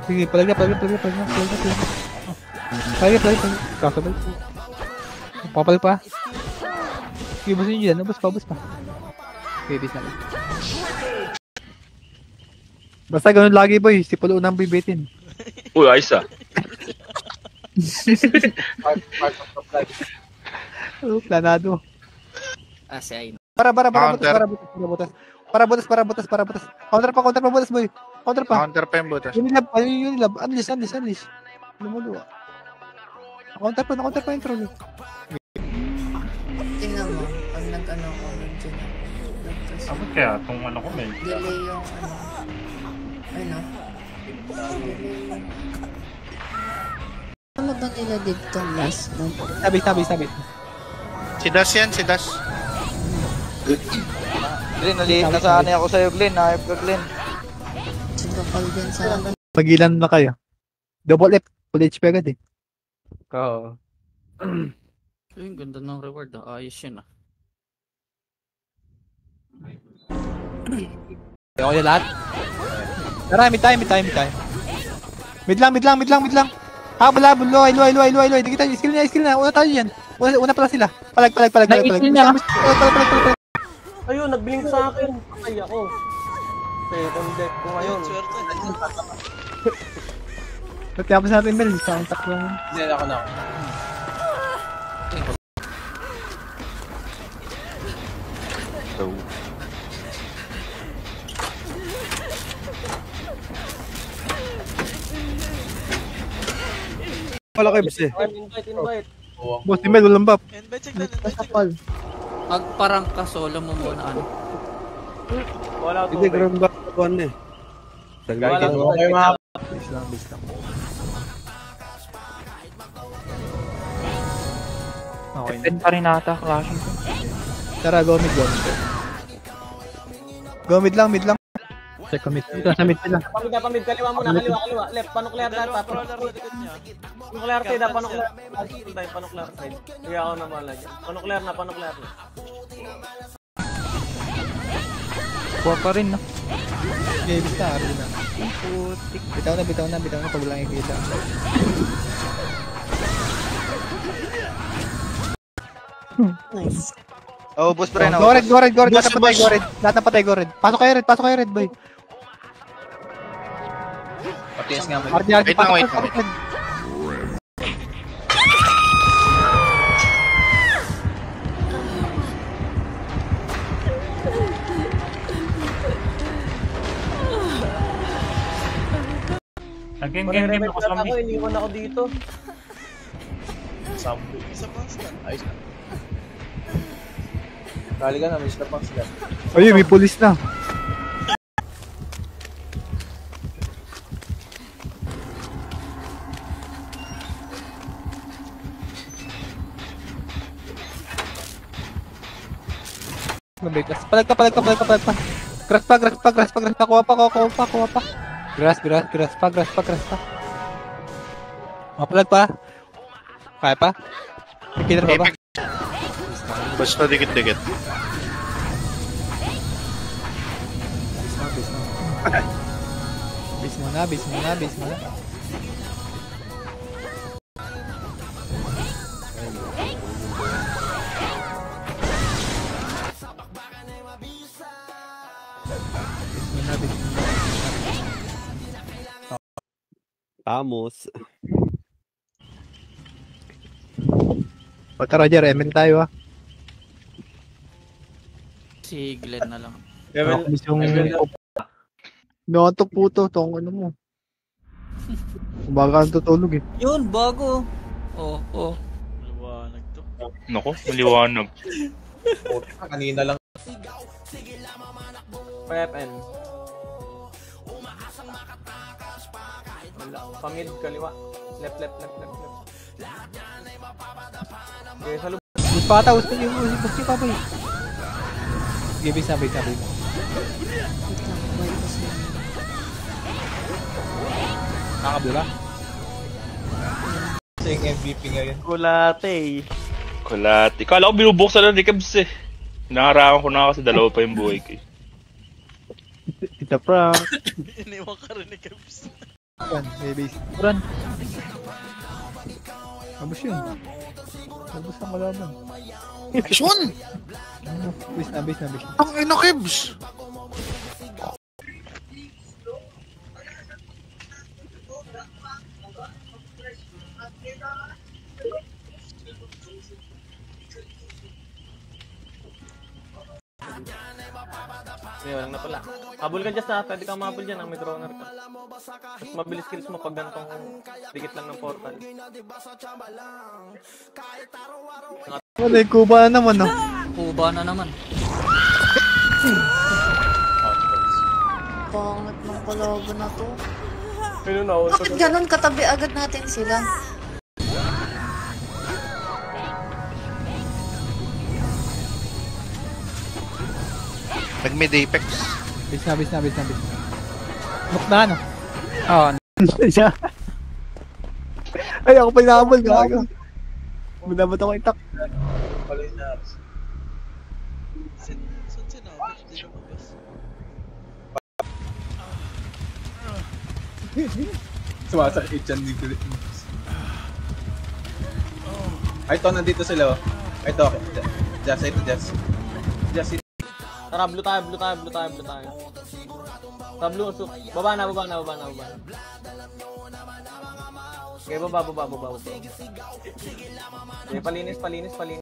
Sige, palagay. Palagay. Kakabal. Papal pa. Sige, basin nyo dyan. Ubus pa. Babies namin. Basta ganun lagi boy, si Pulo unang bibitin. Uy, ayos ah. Planado. Si Aino. Para butas. Counter pa butas boy. Counter pa. Counter pa yung butas. Unleash. Unleash. Lumuluwa. Counter pa yung troll. Tingnan mo, pag nag-ano ko, medyo na. Sabi kaya itong ano ko may. Delay yung ano. Ano ba nila dito last month? Sabi. Si Dash yan, si Dash. Glenn, nasanay ako sa'yo, Glenn. Nakayap ka, Glenn. Sinukal din sa akin. Pagilan na kayo. Double F. Full HP agad eh. Oo. Yung ganda ng reward ah. Ayos yun ah. Ako na lahat. Tara, mid time. Mid lang. Habol. Loy. Dikita, skill na. Una tayo yan. Una pala sila. Palag. Ayun, nag-blink sa akin. Ay ako. Second deck ko ngayon. Tapos natin Mel, isang taklong. Hindi ako na. Wala kayo, boss eh. Invite. Boss ni Mel, walang buff. Magparang ka solo mo muna ano. Wala to. Hindi, ground buff ko eh. Wala to. Base lang. Okay. Pen pa rin ata, clashing ko. Tara, go mid. Go mid lang. Check mid. Ito sa mid sila. Pamid. Kaliwa muna. Left. Panuklear na. Panuklear side. Panuklear side. Hindi ako na malagyan. Panuklear na. Kuha pa rin, no? Okay, basta. Putik. Bitaw na. Pag lang ikita. Nice. Oh, boss pa rin ako. Gored. Lahat na patay, Gored. Pasok kayo, Red, boy. Patias nga mo. RD, Wait lang. Nag-game ako sa Ako, iniwan ako dito. Ayos na. Kali ka na, may slapang sila. Ayun, may police na. Palag pa. Grass pa. Kuha pa. Grass pa. Mapalag pa. Kaya pa? Nakita na ba? Basta dikit-dikit. Base muna. Vamos. Pagka Roger, ML tayo ah. Si Glenn na lang. Notok puto, tong ano mo. Baga ang tutulog eh. Yun, bago. Oo. Maliwanag to. Nako, maliwanag. Kanina lang. PFN. Pamid, kaliwa. Left. Okay, sa loob. Bus pa boy. Sige, base na. Nakabula. Sing MVP ngayon. Kulate. Kala ko binubuksan na ni Kebs eh. Nakarangan ko na kasi dalawa pa yung buhay ko eh. It's a prank. Iniwan ka rin ni Kebs. Yan, may base. Run. Abos yun. Abos ang kalaban. Sean! Base na, base na, base na. Ang ina, Kebs! Hindi, walang napala. Habol ka dyan sa pwede kang mabol dyan, ang may droner ka. Mas mabilis kills mo pag ganitong dikit lang ng portal. Ano yung kuba na naman, no? Kuba na naman. Pangit ng kalaban na to. Pero na, Bakit ganun katabi agad natin sila? Nag-mid Apex. Base na, base na, base na, base na. Look na, no? Oo, siya. Ay, ako pa inaabol, gago. Madabat ako itak. Pala yung naps. Sumasakit dyan ni Philippines. Ay, ito, nandito sila. Ay, ito, Jazz, ito, Jazz. Jazz, ito. tara, blue tayo, blue tayo, blue tayo, blue tayo. Tara, blue, baba na, baba na, baba na, baba na. Okay, baba, baba, baba, baba. Okay, palinis, palinis, palinis.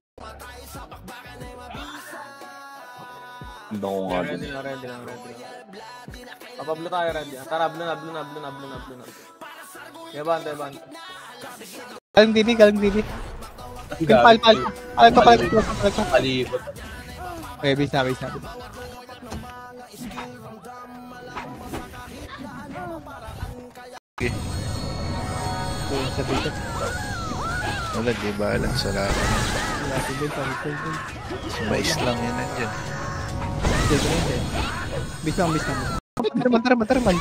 Hindi ko nga. Ready lang, ready lang, ready lang. Papa, blue tayo, ready. Tara, blue na, blue na, blue na, blue na, blue na. Okay, bante, bante. Galing TV, galing TV. Pal. Palibot. Okay, base na, base na. Okay. Sa base. Wala, di balance sa laban. Wala, si Bill, Mais lang yan nandiyan. Base lang, base lang. Mataraman.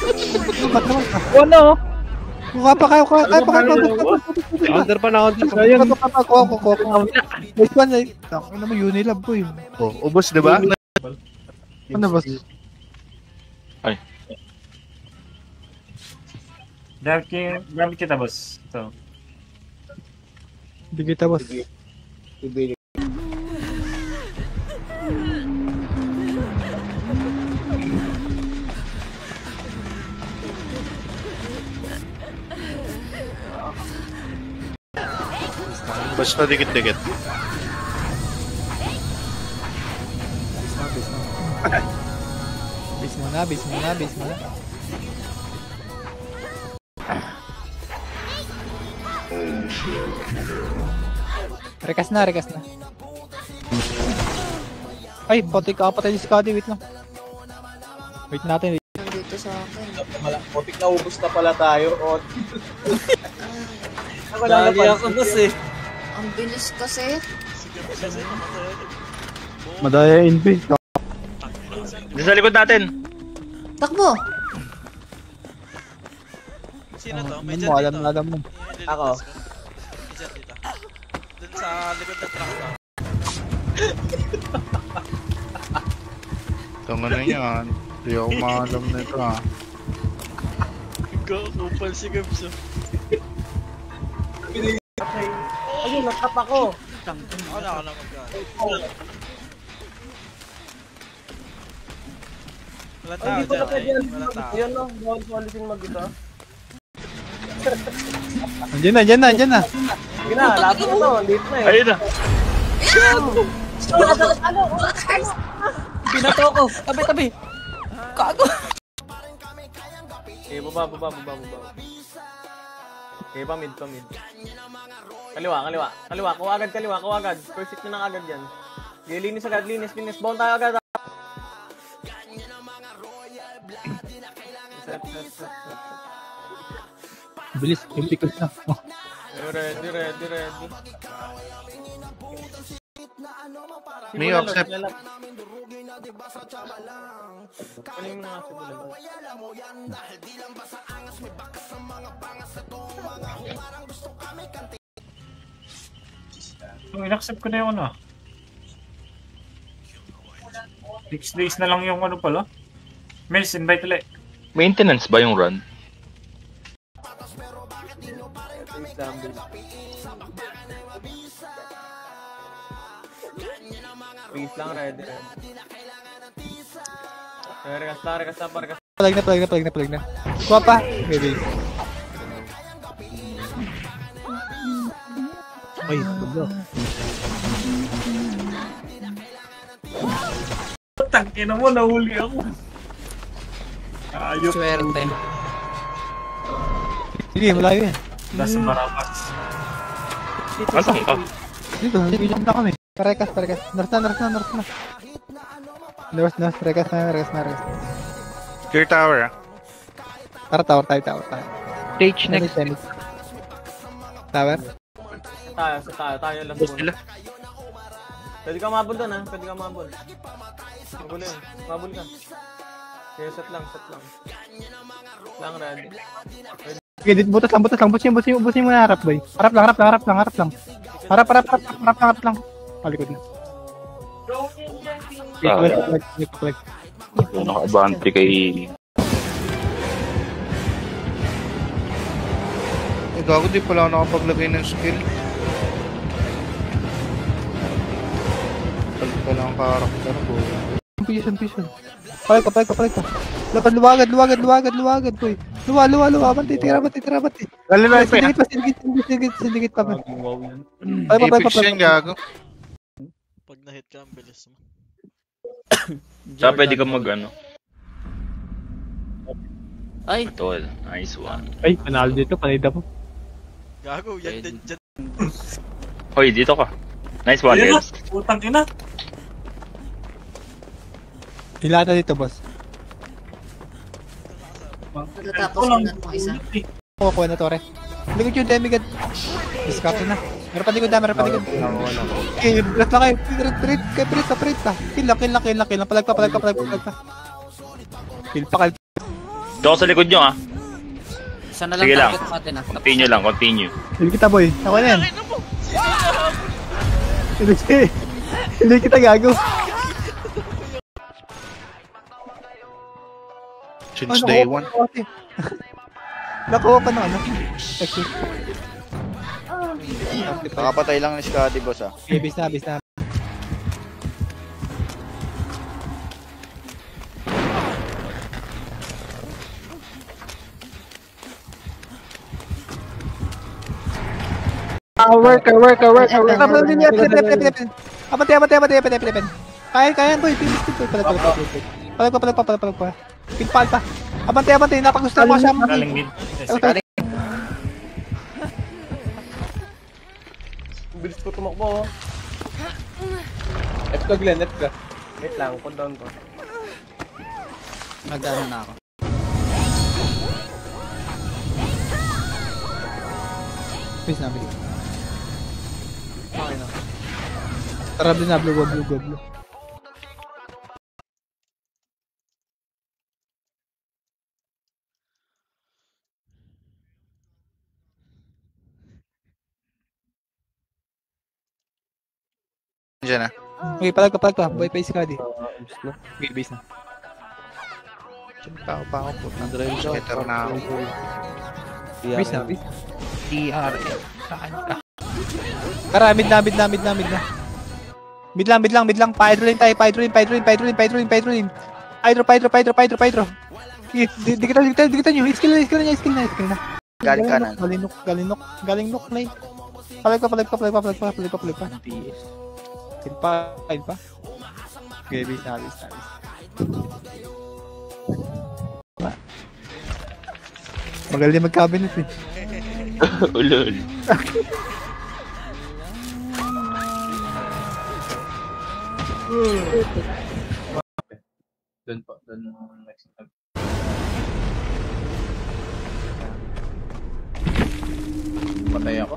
Ano? Kuha pa kayo. Counter pa na, counter pa. Ayun. Kuha. Base one, ano mo, Unilab po yun. Oh, ubos, di ba? Ano ba? Gamit kita, boss. Ito. Hindi kita, boss. Basta dikit-dikit. Base muna. Rekas na. Ay, pati ka patay si Scotty, wait lang. Wait natin. Nandito sa akin. Putik na ubos na pala tayo. O, Lagi ako, boss eh. Ang bilis kasi. Madaya invi. Dito sa likod natin. Takbo! Sino to? May dyan dito. Alam mo. Ako. Dun sa likod ng truck to. Ito nga na yan. Hindi ako maalam na ito ha. Kupal si Gabs. Ayun, nakap ako. Ako na mag-gano. Wala tao Hindi ko na dyan. pwede yan. Wala tao. Yan no, bawal polisin mag-ita. Andiyan na. Sige na, lapit na to. Dito na eh. Ayun na. Binato ko. Tabi. Kago. Okay, baba. Okay, pamid. Kaliwa. Kuha agad. First hit nyo na agad yan. Okay, linis agad. Bound tayo agad. Set. Bilis, impikus na. Oh. Ready. May accept. Ano yung mga simulan? In-accept ko na yung ano. 6 days na lang yung ano pala. Mills, invite ulit. Maintenance ba yung run? Please lang, ready. Rekas lang. Palag na. Kuha pa. Maybe. Ay, bro. Tangina mo, nahuli ako. Ayok. Swerte. Sige, malayo yan. Nasa Marapas. Asan ka? Dito, nag-jump na kami. Parekas. Nurse na. Nurse, rekas na. Clear tower ah. Tara, tower tayo. Stage next. Tower? Tayo lang muna. Pwede ka mabul doon ha, Mabul yun, mabul ka. Okay, set lang. Lang, ready. Sige, butas lang. Busin mo na harap, boy. Harap lang. Harap lang. Palikod na. Click. Naka-abante kay... Gago, di pala ako nakapaglagay ng skill. Palit pa lang ang karakter ko. Position. Palig ka. Lapad, luwagad, boy. Luwa. Titira. Sindigit pa. Apex yan, gago. Pag na-hit ka, ang bilis mo. Tsaka pwede ka mag-ano. Ay, Tol, nice one. Ay, panalo dito, panida po. Gago, yan din dyan. Hoy, dito ka. Nice one, Ayun na, guys. putang ina. Hilata dito, boss. Pagkatapos na itong isa. Kuha na, Tore. Likod yung demigod. Discard na. Meron pa likod. Okay, blast na kayo. Pirit pa. Kill lang. Palag pa. Kill pa. Dito ako sa likod nyo, ah. isa na lang Sige lang. target natin Continue. Kill kita, boy. Ako na yan. Hindi kita gago. Since day one. Nakuha pa ng ano. Exit. Nakapatay lang ni Scotty, boss ah. Okay, base na. Work. Abante. Kaya boy. Palag pa. Pinpal pa. Abante. Napagusto mo siya. Galing mid. Bilis ko tumakbo, oh. F ka, Glenn. Wait lang, put down ko. Nagdano na ako. Please na. Okay na. Tara din na, blue. Diyan na. Okay, palag ka. Boy, pa iskadi. Okay, base na. Tao pa ako po. Skater na ako. Base na. DRL. Saan ka? Tara, mid na. Mid lang. Pa-hydro tayo. Hydro. Di kita nyo. Skill na. Galing kanan. Galing nok lane. Palag pa. Kill pa. Okay, base na. Magaling mag-cabinet eh. Ulol. Doon next time. Patay ako.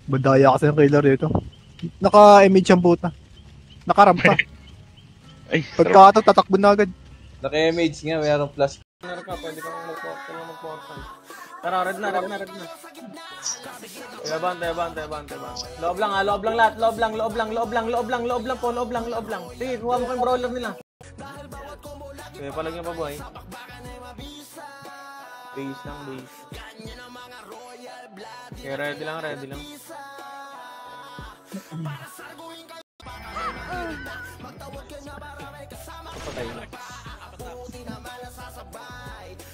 Badaya kasi ng killer dito. Naka-image ang puta. Nakarampa. Ay, Pagka tatakbo na agad. Naka-image nga, mayroong flash. Meron ka, pwede kang mag-portal. Tara, red na. Abante. Loob lang lahat. Loob lang. Sige, kuha mo kayong brawler nila. Kaya palag niya pa buhay. Base lang, base. Kaya ready lang, ready lang. Patay na.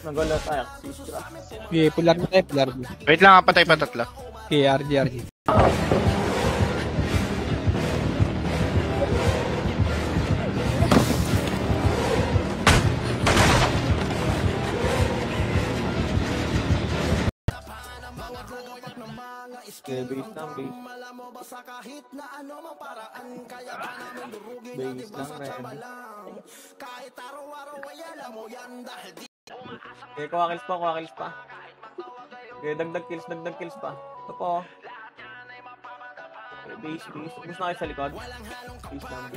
Nag-wala tayo. Okay, pular mo tayo, pular mo. Wait lang, patay pa tatlo. Okay, RG. Okay, base lang, base. Base lang, ready. Okay, kuha kills pa. Okay, dagdag kills pa. Ito po. Okay, base. Bus na kayo sa likod. Base lang.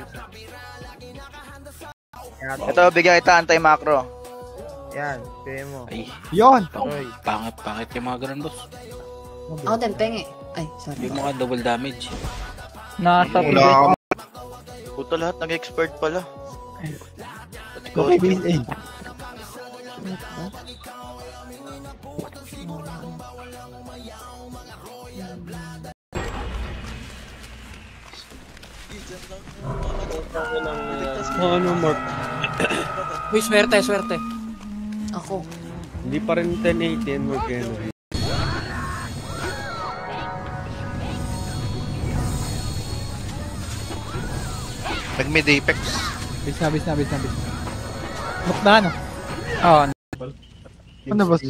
Ito, bigyan kita anti-macro. Yan, pay mo. Ay, Yon! pangit yung mga ganun, boss. Ako din, penge. Ay, sorry. Hindi mo ka double damage. Nasa Wala ka. Puta lahat, nag-expert pala. Okay, base A. Ano, Mark? Uy, swerte. Ako. Hindi pa rin 10-18, mag-ano. Nag-mid apex. Base na. Look na, ano? Oo. Ano, boss?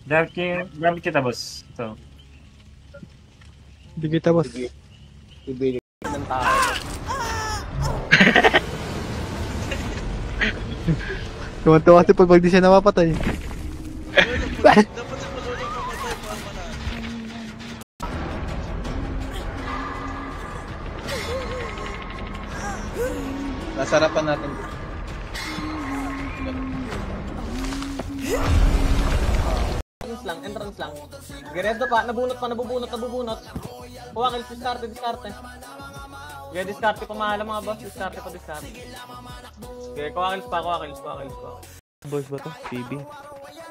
Gamit kita, boss. So. Hindi kita, boss. Tuwan-tuwa kasi pag di siya namapatay. Dapat sa palulang mamatay para manalo. Nasarapan natin. Entrance lang. Geredo pa, nabubunot. Kuha kills, diskarte. Kaya diskarte pa mahal mga boss, diskarte. Kaya kuha kills pa. Boss ba to? PB.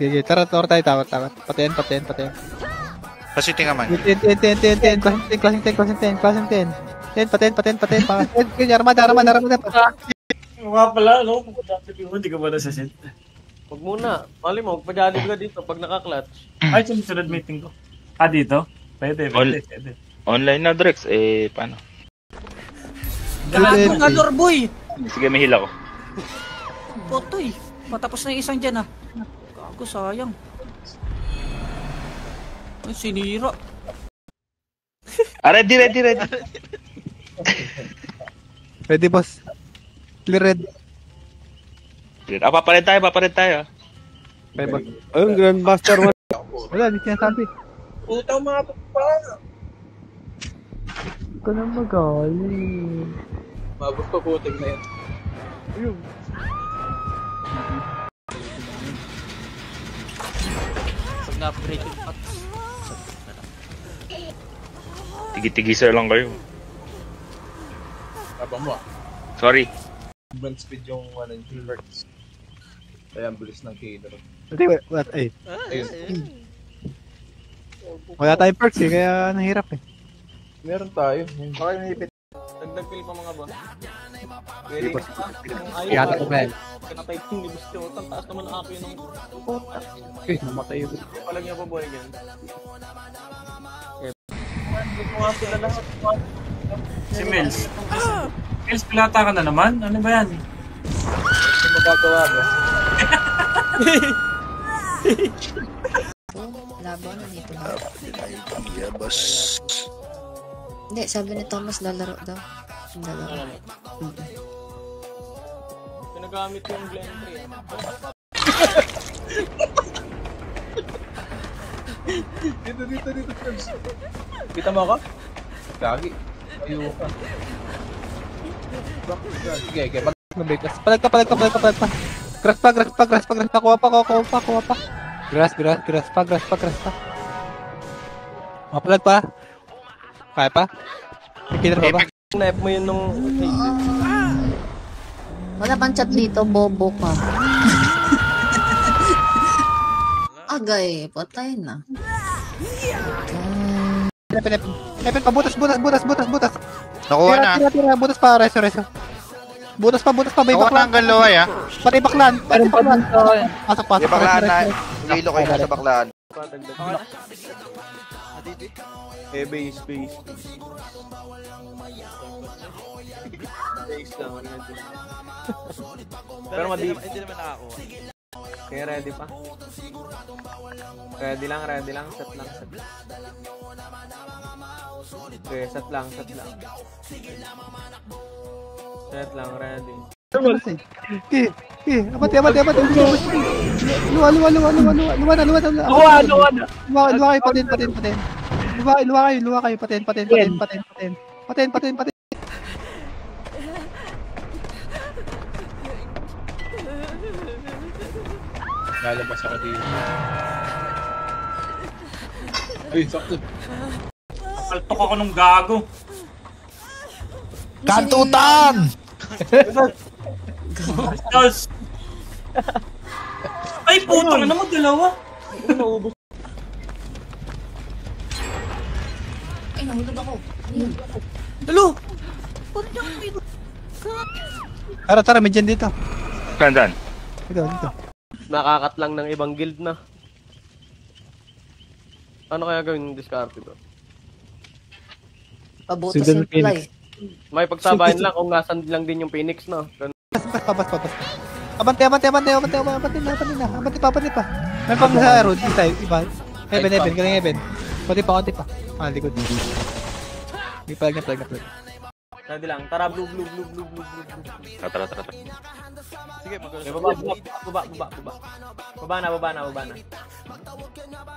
Okay, tara tayo, tawat. Patayin. Kasi tingaman. 10. Closing 10. Patayin. Kaya, armada. Nga pala, no? Hindi ka ba nasa-set? Huwag muna. Mali mo, magpajalib ka dito pag naka-clutch. Ay, sunod meeting ko. Ah, dito? Pwede. Online na, Drex. Paano? Gagador, boy! Sige, may heal ako. Potoy. Patapos na yung isang dyan, ah. Gago, sayang. Ay, sinira. Ready. Ready, boss. Clear red. Papalit tayo. Okay, boss. Ayun, Grandmaster 1. Wala, di sinasabi. Utang mga pa. Hindi ka na magaling. Mabos pa puting na yan. Pag na-upgrade yung pots. Tigi-tigiser lang kayo. Abang mo. Sorry. Movement speed yung 190 Hz. Kaya ang bilis ng killer. Hindi, what? Ay. Ayun. Wala tayong perks eh, kaya nahirap eh. Meron tayo. Okay, nahipit. Dagdag kill pa mga boss. Very pa. Kaya ko ba yan? Kinatay ko ni Gusto. Ang taas naman ang akin ng puta. Okay, namatay yun. Palag niya pa buhay yan. Mga sila lahat. Si Mills. Mills, pilata ka na naman? Ano ba yan? Hindi magagawa ba? Labo na dito ba? Yeah, boss. Hindi, sabi ni Thomas lalaro daw. Lalaro. Pinagamit yung blend 3. Dito, friends. Kita mo ako? Gagi. Ayaw ka. Sige. Palag pa. Grass pa. Kuha pa. Grass pa. Mapalag pa. Kaya pa? May killer pa ba? Snipe mo yun nung... Wala pang chat dito, bobo ka. Agay, patay na. Epen pa, butas. Nakuha na. Tira, butas pa, reso. Butas pa, may Nakuha na baklan. hanggang loway ah. Pati baklan. Pasok. Yung baklaan na, hilo kayo sa baklaan. Base. Base lang, ano yun. Pero madip. Hindi naman nakakuha. Kaya ready pa. Ready lang. Set lang. Okay, set lang. Set lang, ready. Abati. Luwa kayo, patin. Lalabas ako dito. Ay, sakto. Kaltok ako nung gago. Kantutan! Stars! Ay, putang ina mo, dalawa. Ay, nahulog ako. Tara, may dyan dito. Saan? Dito. Nakakat lang ng ibang guild na. Ano kaya gawin yung discard ko? Pabutas Sundan yung fly. May pagsabayan lang kung nasan lang din yung Phoenix, no? Papas. Abante pa. May pang sa road, iba. Heaven, galing heaven. Konti pa. Likod. May palag na. Ready lang. Tara, blue. Tara. Sige, Okay, baba. Baba na.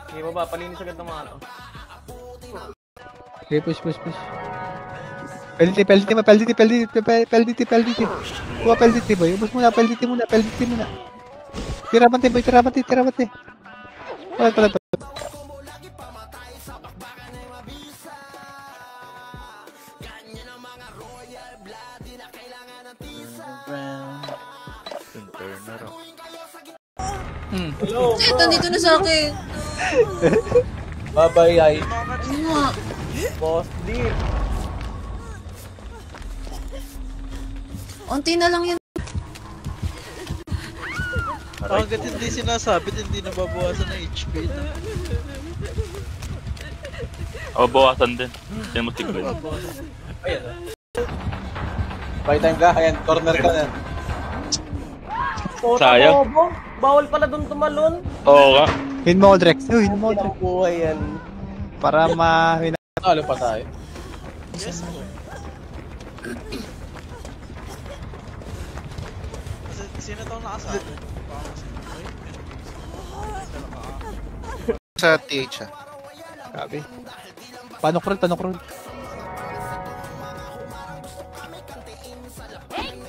Okay, baba. Palinis agad ng mga ano. Okay, push. Peliti. Kuha peliti boy. Ubus muna, peliti muna. Tira bante. Palag. Ito, dito na sa akin. Bye-bye, ay. Ano nga? Boss D. Unti na lang yun. Hanggat hindi sinasabit, hindi nababawasan ng HP na. Bawasan din. Yan mo tigil. Ayan. Buy time ka, ayan, corner ka na. Sayang. Bawal pala dun tumalon. Oo nga. Hit mo, Drex. Ang buhay yan. Para Talo pa tayo. Yes po. Kasi sino tong nakasali? Sa TH ah. Grabe. Panok roll.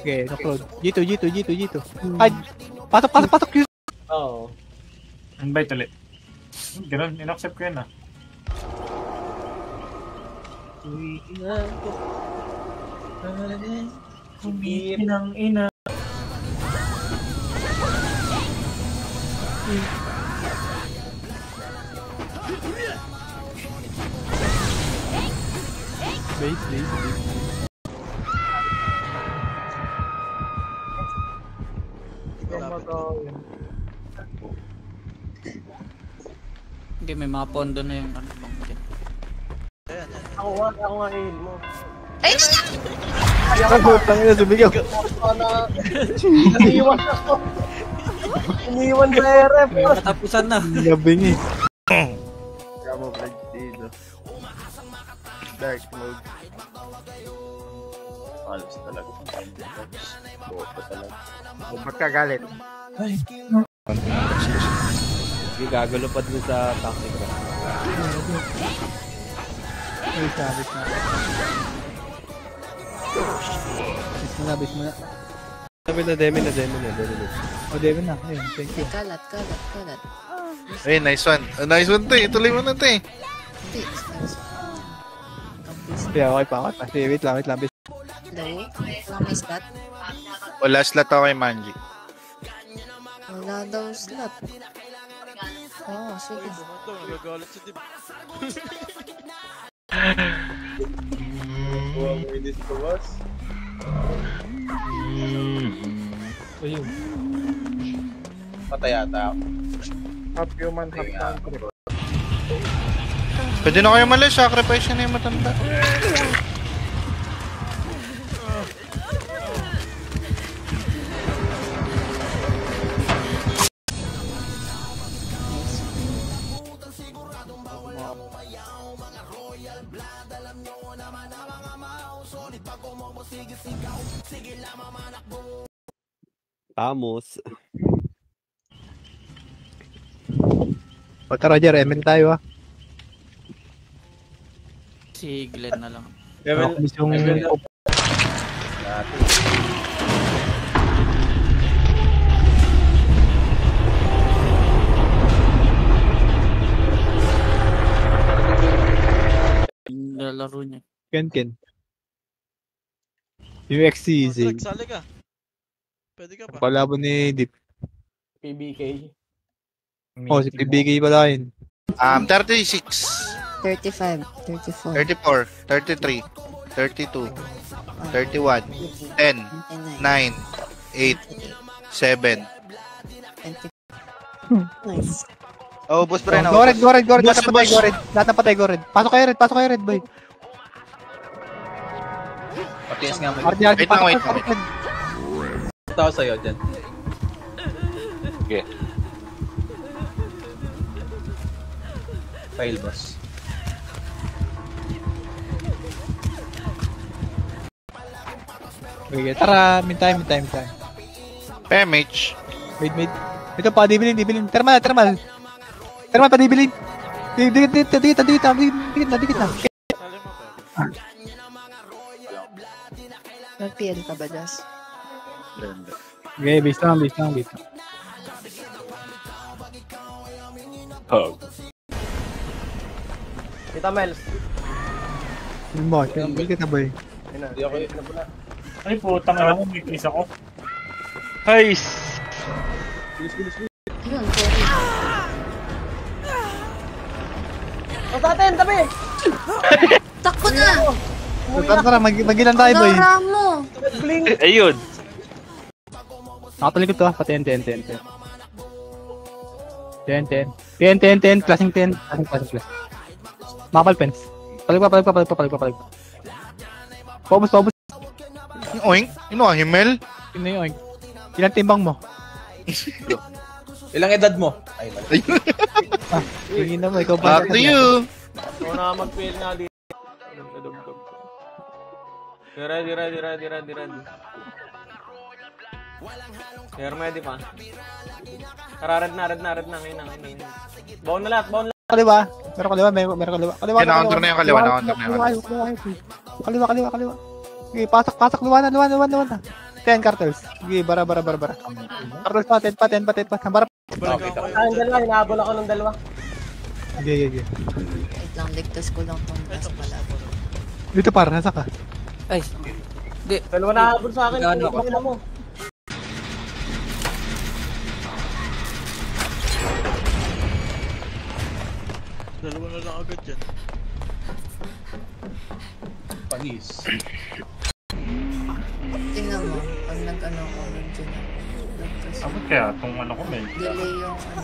Okay, knock roll. G2. Ay, patok yun. Oo. Invite ulit. Ganun, in-accept ko yun ah. Inang ina. Base. Hindi, may mga pondo na yung ano bang dyan. Ako nga heal mo. Ay, na! Putang ina, sumigaw. Iniwan sa RF. Katapusan na. Labing eh. Dark mode. Alas talaga. Boto talaga. Ba't ka galit? Hindi gagulupad mo sa tactic ko. Ay, sabit na. Base muna. Sabi na demi na. O, Devin na. Ayun, thank you. Kalat. Ay, nice one. Nice one to eh. Tuloy mo na to eh. Hindi. Kaya okay pa. Wait lang. Hello? Walang may slot? Wala slot ako kay Manji. Wala daw slot. Oo, sige. Ito, nagagalit si Dib. Huwag mo inis ko, boss. Ayun. Patay ata ako. Half human, half country. Pwede na kayo malis, sacrifice na yung matanda. Tamos. Pagka Roger, ML tayo ah. Si Glenn na lang. Nakakulis yung... Lalaro niya. Ken. Yung XCZ. Sali ka. Pwede ka pa. Palabo ni Deep. PBK. Oh, si PBK pala yun. 36, 35, 34, 34, 33, 32, 31, 10, 9, 8, 7. 20. Nice. Oh, boss pa rin ako. Gored. Boss, Lahat na patay, Gored. Pasok kayo, Red, boy. Patias nga mo. RDR, Wait lang, wait. Ito ako sa'yo dyan. Okay. Fail, boss. Okay, tara, min time. PMH. Mid. Ito pa, dibilin. Thermal, pa dibilin. Dikit na. Nag-PL ka ba, Jas? Okay, base lang. Hug. Kita Mels. Mo, dikit na boy. Hindi ako na pula. Ay, putang ina mo, may kiss ako. Heis! Yun, sorry. Tatin, tabi! Takbo na! Tara, magilan tayo boy. Dora mo! Ayun! Nakatalikod to ah, pa 10. 10. Klaseng 10. Class. Makapal pens. Palig pa. Paubos. Oink. Himmel. Yun na yun. Ilang timbang mo? Ilang edad mo? Ay, wala. Tingin na mo, ikaw ba? Back to you. Ako na mag-fail nga dito. Dugtog. Ready. Ready pa. Red na. Ngayon. Baon na lahat. Kaliwa. Meron kaliwa. Kina-counter na yung kaliwa. Kaliwa. Okay, pasak. Luwa na. 10 cartels. Okay, bara. Cartels pa, 10. Bara. Balik ako Ang dalawa, hinahabol ako ng dalawa. Okay. Wait lang, ligtas ko lang tong gas pala. Dito par, nasa ka? Ay, Dalawa na habol sa akin. Gano ako? Tingnan mo. Dalawa na lang agad yan. Panis. Tingnan mo, pag nag-ano ko, nandiyan ako. Abot kaya itong ano ko, men. Delay yung ano.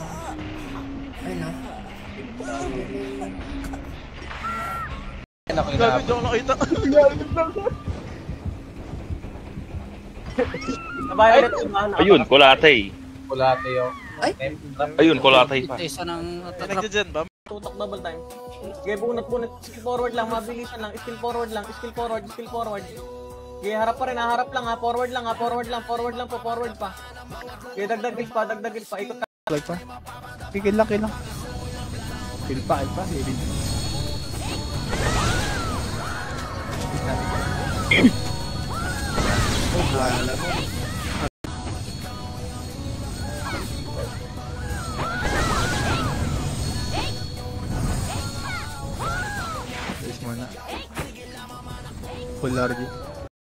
Ako yung Grabe, di ako nakita. Nabayad ito. Ayun, kulatay. kulate yun. Ay! Ayun, kulatay pa. isa ng May nagdyan ba? Tutok double time. Okay, bunot. Skill forward lang, mabilisan lang. Skill forward. Okay, harap pa rin, harap lang ha. Forward lang po, forward pa. Okay, dagdag pa. Ikot ka. Like pa. Kill lang. Kill pa. Guys muna. Full RG.